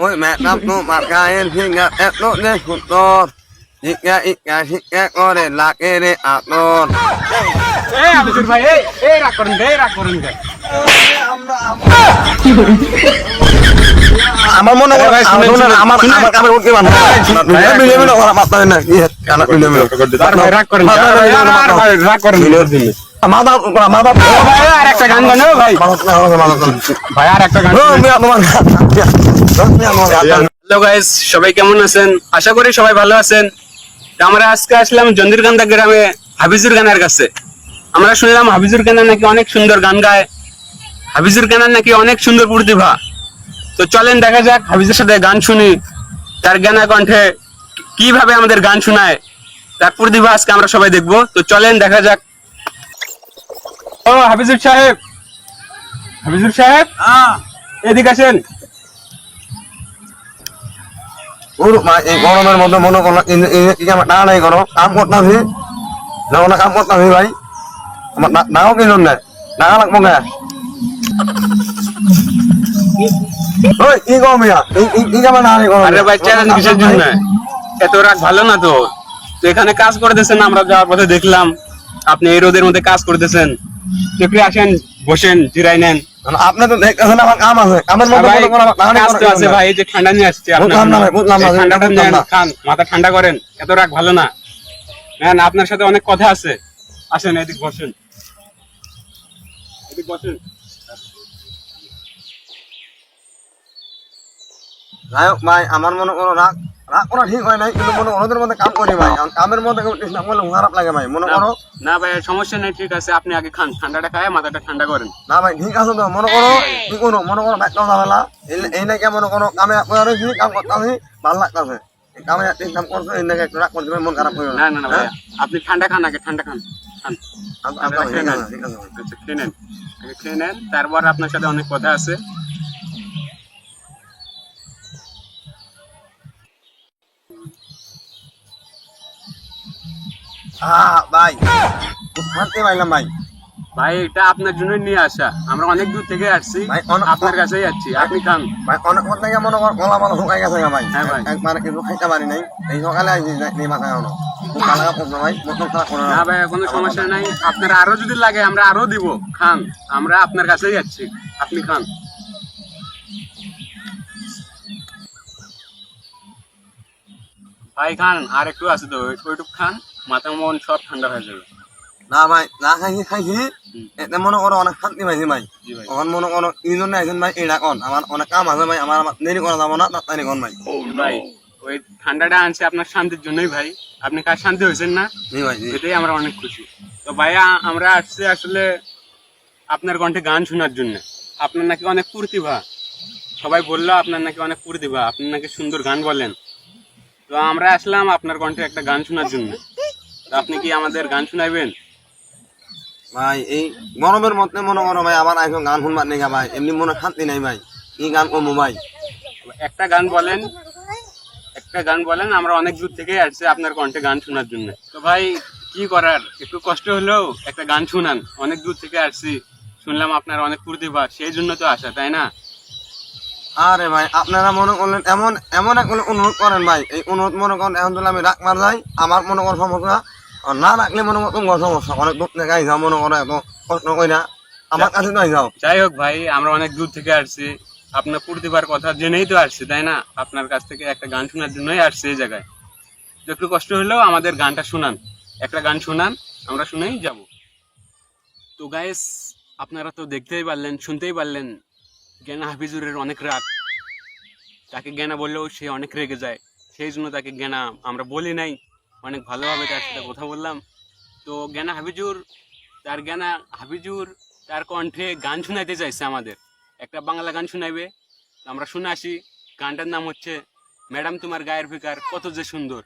Ôi mẹ đắp nụ mặt gà em khi ngạc ép nụ lên hụt tốt. Ít gà có để lạc ê đê ạc tốt. আবিজুর ভাই রাগ করেন গে আমার মনে হয় ভাই, শুনেন, শুনেন, আমার কামে উঠতে পারবো মিলে ওরা মাথা না কানা মিলে ভাই রাগ করেন রাগ করেন মাথা মাথা ভাই আর একটা গান গানো ভাই ভাই আর একটা গান হ্যালো গাইস, সবাই কেমন আছেন? আশা করি সবাই ভালো আছেন। তো আমরা আজকে আসলাম জন্দিরকান্দা গ্রামে হাবিজুর গানের কাছে। আমরা শুনলাম হাবিজুর গানা নাকি অনেক সুন্দর গান গায়, হাবিজুর গানার নাকি অনেক সুন্দর প্রতিভা। তো চলেন দেখা যাক হাবিজের সাথে গান শুনি, তার গানা কণ্ঠে কিভাবে আমাদের গান শোনায়, তার প্রতিভা আজকে আমরা সবাই দেখবো। তো চলেন দেখা যাক। ও হাবিজুর সাহেব, হাবিজুর সাহেব এদিকে আসেন। এই গরমের মধ্যে মনে করো টাকা নাই করো কাম করতাম না কাম করতাম ভাই আমার টাকাও কিনুন না টাকা লাগবো না ওই কি গো মিয়া এই কামে না করো আরে ভাই চ্যালেঞ্জ কিসের জন্য? এত রাগ ভালো না তো। তো এখানে কাজ করতেছেন, আমরা যাওয়ার পথে দেখলাম আপনি এই রোদের মধ্যে কাজ করতেছেন। তো একটু আসেন, বসেন, জিরাই নেন। আপনি তো দেখতেছেন আমার কাম আছে কামের মধ্যে ভাই, মনে করো আমার কাজ তো আছে ভাই, এই যে ঠান্ডা নিয়ে আসছে আপনার বুঝলাম না জন্য। ভাই, বুঝলাম না, এই ঠান্ডাটা বুঝলাম নেন, না। খান, মাথা ঠান্ডা করেন। এত রাগ ভালো না। নেন, আপনার সাথে অনেক কথা আছে। আসেন এদিক বসেন, এদিক বসেন। যাই হোক ভাই আমার মনে করো রাগ রাগ করা ঠিক হয় নাই কিন্তু মনে ওদের মধ্যে কাম করি ভাই কামের মধ্যে না করলে খারাপ লাগে ভাই মনে করো না ভাই, সমস্যা নেই, ঠিক আছে। আপনি আগে খান, ঠান্ডাটা খায় মাথাটা ঠান্ডা করেন। না ভাই ঠিক আছে তো মনে করো কি করো মনে করো ভাই ঝামেলা এই নাকি মনে করো কামে কাম করতেছি ভালো লাগতেছে কামে কাম করছো এই নাকি একটু রাগ করতে মন খারাপ হয়ে না না না ভাই, আপনি ঠান্ডা খান, আগে ঠান্ডা খান, খান। ঠিক আছে আচ্ছা, খেয়ে নেন, আগে খেয়ে নেন, তারপর আপনার সাথে অনেক কথা আছে। ভাই শান্তি পাইলাম ভাই ভাই এটা আপনার জন্য নিয়ে আসা, আমরা অনেক দূর থেকে আসছি, ভাই, আপনার কাছেই যাচ্ছি, আপনি খান। ভাই অনেক কথা থেকে মনে করো গলা মালা শুকাই গেছে ভাই হ্যাঁ ভাই। একবার কিন্তু খাইতে পারি নাই এই সকালে আসি এই মাথায় আনো খুব ভালো লাগে করছো ভাই মতন খারাপ করে না ভাই, কোনো সমস্যা নাই, আপনার আরো যদি লাগে আমরা আরো দিব, খান, আমরা আপনার কাছেই যাচ্ছি, আপনি খান। ভাই খান, আর একটু আছে তো, ওইটুকু খান, মাথা মন সব ঠান্ডা হয়ে যাবে। না ভাই না খাইছি এতে মনে করো অনেক শান্তি পাইছি ভাই জি ভাই। তখন মনে করো এই জন্য আইসেন ভাই এটা কন আমার অনেক কাম আছে ভাই আমার দেরি করা যাবো না তাড়াতাড়ি কন ভাই ভাই ওই ঠান্ডাটা আনছে আপনার শান্তির জন্যই ভাই, আপনি কার শান্তি হয়েছেন না, জি ভাই জি এটাই আমরা অনেক খুশি। তো ভাই আমরা আসছি আসলে আপনার কণ্ঠে গান শোনার জন্য। আপনার নাকি অনেক প্রতিভা, সবাই বললো আপনার নাকি অনেক প্রতিভা, আপনি নাকি সুন্দর গান বলেন। তো আমরা আসলাম আপনার কণ্ঠে একটা গান শোনার জন্য। তো আপনি কি আমাদের গান শোনাবেন? ভাই এই গরমের মধ্যে মনে করো ভাই আবার এখন গান শুনবার নেই ভাই এমনি মনে শান্তি নাই ভাই কি গান কমো ভাই একটা গান বলেন, একটা গান বলেন, আমরা অনেক দূর থেকে আসছি আপনার কণ্ঠে গান শোনার জন্য। তো ভাই কি করার, একটু কষ্ট হলেও একটা গান শুনান, অনেক দূর থেকে আসছি, শুনলাম আপনার অনেক প্রতিভা, সেই জন্য তো আসা, তাই না? আরে ভাই আপনারা মনে করলেন এমন এমন এক অনুরোধ করেন ভাই এই অনুরোধ মনে করেন এখন যদি আমি রাখবার যাই আমার মনে করো সমস্যা আর না রাখলে মনে করো তোমার সমস্যা অনেক দূর থেকে আইসাও মনে করো এত কষ্ট করি না আমার কাছে তো আইসাও যাই হোক ভাই, আমরা অনেক দূর থেকে আসছি, আপনার প্রতিভার কথা জেনেই তো আসছি, তাই না? আপনার কাছ থেকে একটা গান শোনার জন্যই আসছি এই জায়গায়। তো একটু কষ্ট হলেও আমাদের গানটা শোনান, একটা গান শোনান, আমরা শুনেই যাব। তো গাইস, আপনারা তো দেখতেই পারলেন, শুনতেই পারলেন, জ্ঞানা হাফিজুরের অনেক রাগ, তাকে জ্ঞানা বললেও সে অনেক রেগে যায়, সেই জন্য তাকে জ্ঞানা আমরা বলি নাই, অনেক ভালোভাবে তার সাথে কথা বললাম। তো জ্ঞানা হাফিজুর তার কণ্ঠে গান শোনাইতে চাইছে আমাদের, একটা বাংলা গান শোনাইবে। তো আমরা শুনে আসি, গানটার নাম হচ্ছে ম্যাডাম তোমার গায়ের ফিকার কত যে সুন্দর।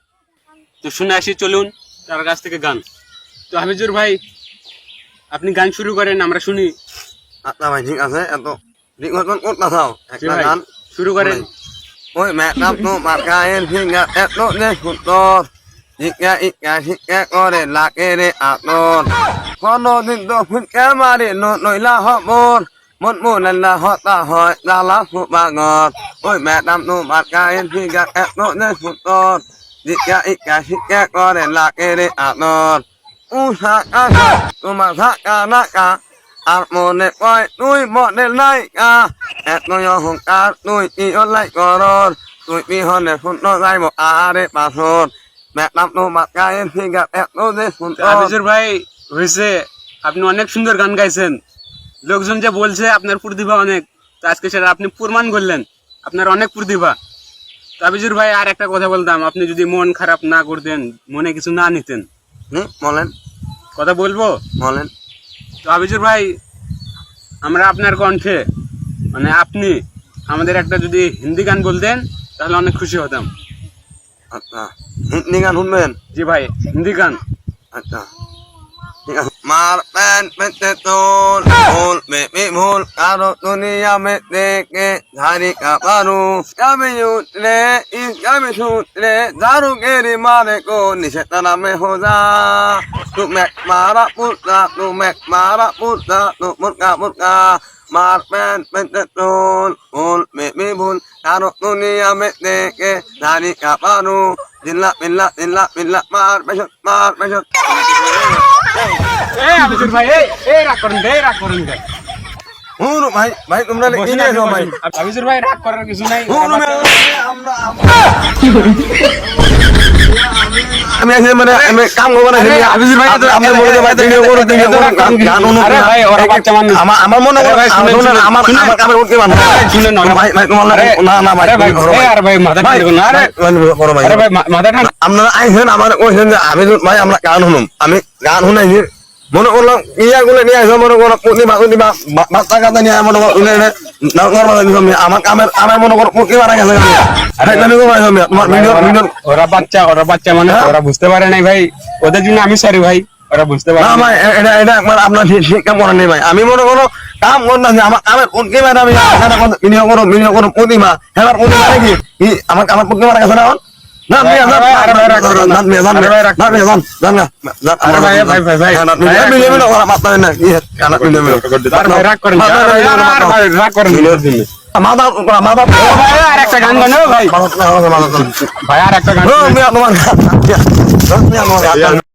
তো শুনে আসি, চলুন তার কাছ থেকে গান। তো হাফিজুর ভাই আপনি গান শুরু করেন, আমরা শুনি। আচ্ছা ভাই ঠিক আছে এত ঠিক মতন করতে চাও জি একটা ভাই, গান শুরু করেন। ওই mẹ đắp nụ mặt gà em khi ngạc ép nụ lên hụt tốt ít gà có để lạc ê đê ạc tốt có nô tình tổ phút ké mà để nụ nổi la họ bồn một mùa lần là họ ta hỏi ra lá phụ bà ngọt ôi mẹ đam tu bạt ca yên phi gạt ép nốt nên phụ tốt dịch ca ít ca xích ca có để là kê để ạt nọt u sa ca tu mà sa ca na ca ạt mồ nè quay nuôi bọn nè lại ca ép nuôi yo hồng ca nuôi y ôn lại có rồi nuôi pi hòn nè phụ nó dai một để bà sốt mẹ đam tu bạt ca yên phi gạt ép nốt nên phụ tốt Hafizur ভাই হয়েছে, আপনি অনেক সুন্দর গান গাইছেন, লোকজন যে বলছে আপনার প্রতিভা অনেক, তো আজকে সেটা আপনি প্রমাণ করলেন আপনার অনেক প্রতিভা। তো হাফিজুর ভাই আর একটা কথা বলতাম, আপনি যদি মন খারাপ না করতেন, মনে কিছু না নিতেন, বলেন কথা বলবো? বলেন তো হাফিজুর ভাই, আমরা আপনার কণ্ঠে মানে আপনি আমাদের একটা যদি হিন্দি গান বলতেন তাহলে অনেক খুশি হতাম। আচ্ছা হিন্দি গান শুনবেন? জি ভাই, হিন্দি গান। আচ্ছা ঠিক আছে। মার প্যান পেতে তোল ভুল বেবি ভুল কারো দুনিয়া মে দেখে ধারি কাপারু কাবে উঠলে ইস কাবে ছুটলে দারু গেরি মারে কো নিশে তারা মে হো যা তু মেক মারা পুতা তু মেক মারা পুতা তু মুরকা মুরকা মার প্যান পেতে তোল ভুল বেবি ভুল কারো দুনিয়া মে দেখে ধারি কাপারু জিল্লা বিল্লা জিল্লা বিল্লা মার পেশত মার পেশত হাফিজুর ভাই, এই রাগ করেন ভাই, রাগ করেন ভাই। হুরু ভাই ভাই তোমরা বসে ইনে থাকো ভাই হাফিজুর ভাই, রাগ করার কিছু নাই। হুরু আমি আজকে মানে আমি কাম করব না হাফিজুর ভাই, আপনি বলে ভাই ভিডিও করো গান অনু আরে ভাই, ওরা বাচ্চা মানুষ। আমার মনে হয় ভাই, শুনেন, শুনেন, আমার শুনেন। আমার কামে উঠতে পারে শুনেন না। ভাই ভাই তোমার না না ভাই আরে ভাই, করো ভাই আরে ভাই, মাথা ভাই ঠান্ডা করুন। আরে করো ভাই আরে ভাই, মাথা ঠান্ডা। আপনারা আইছেন আমার কইছেন যে আমি ভাই আমরা গান শুনুম, আমি গান শুনাইছি মনে করলাম ইয়াগুলো নিয়ে আসো মনে করো প্রতিভা বাচ্চা কাচ্চা নিয়ে মনে করো আমার কামের আমার মনে করো প্রতিভা গেছে তোমার ভিডিও ওরা বাচ্চা মানে ওরা বুঝতে পারে নাই ভাই, ওদের জন্য আমি সরি ভাই, ওরা বুঝতে পারে না নাই। ভাই এটা একবার আপনার শিক্ষা করেন নেই ভাই আমি মনে করো কাম করলাম আমার কামের প্রতিভা আমি ভিডিও করো প্রতিভা হ্যাঁ প্রতিভা নাকি আমার কামের প্রতিভা গেছে না না আরে ভাই, রাগ করেন না। রাগ করেন না। মাথা ভাই, আর একটা গান গানো ভাই, ভাই আর একটা গান। তোমার